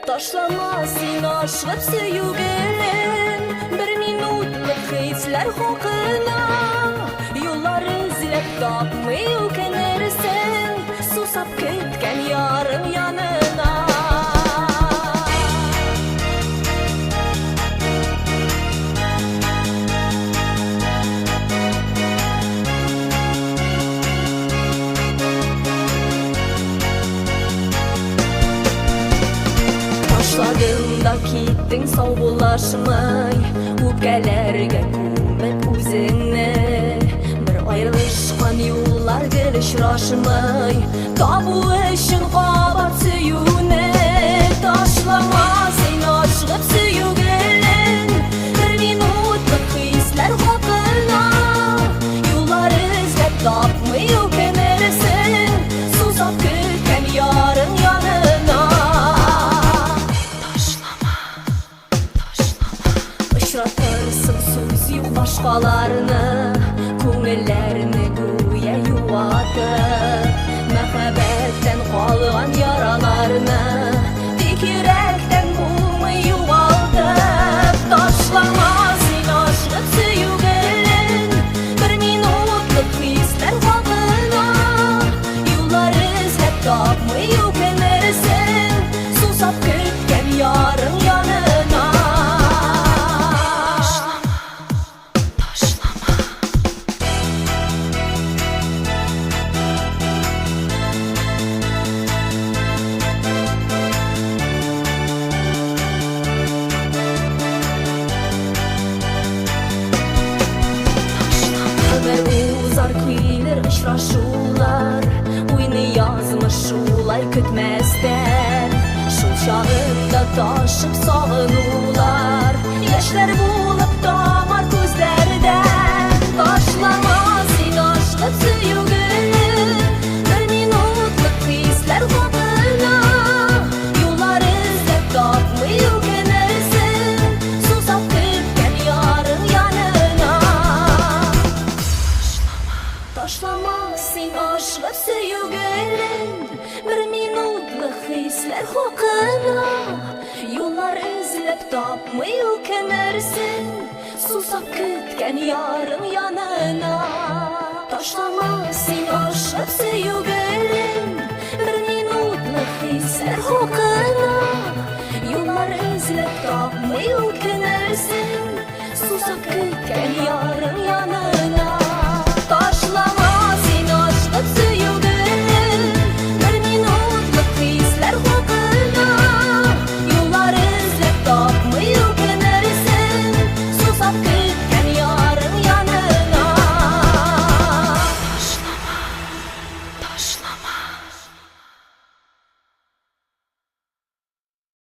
Taşlama sen aşkıp söýügen bir minutlyk hisler hokyna ýollar izlep tapmaýykenlersen susap ketken ýarym ýanyna. Taşladığımda gittin savgulaşmay Öpkelerge kümek üzerine Bir ayrılışkan yollar gelişraşmay Tabu eşin kabat süyüne Taşlama sen aşkıp süyügen Bir minutlık hisler hakkına Yollar izlep tapmaýyken ersen Susap ketken ýarym ýanyna. Işratırsın söz yok başkalarını Köngüllerini güye yuvatıp Mehabetten kalgan yaralarını Dikirekten bulmy yuvaltıp Taşlama sen aşkıp söýügen Bir minutlyk hisler hakyna Yollar izlep tapmaýyken ersen Susap ketken ýarym ýanyna. Uzar kuylar ışraşular Uyny yazmış şulay kütmezden Şul çağında taşıp sağınular Yaşlar bulup damar gözlerden Taşlama sen aşkıp süýügen Bir minutlyk hisler hakyna Yollar izlep tapmaýyken ersen Susap ketken ýarym ýanyna. Taşlama sen aşkıp söýügen Bir minutlyk hisler hakyna Yollar izlep tapmaýyken ersen Susap ketken ýarym ýanyna. Taşlama sen aşkıp söýügen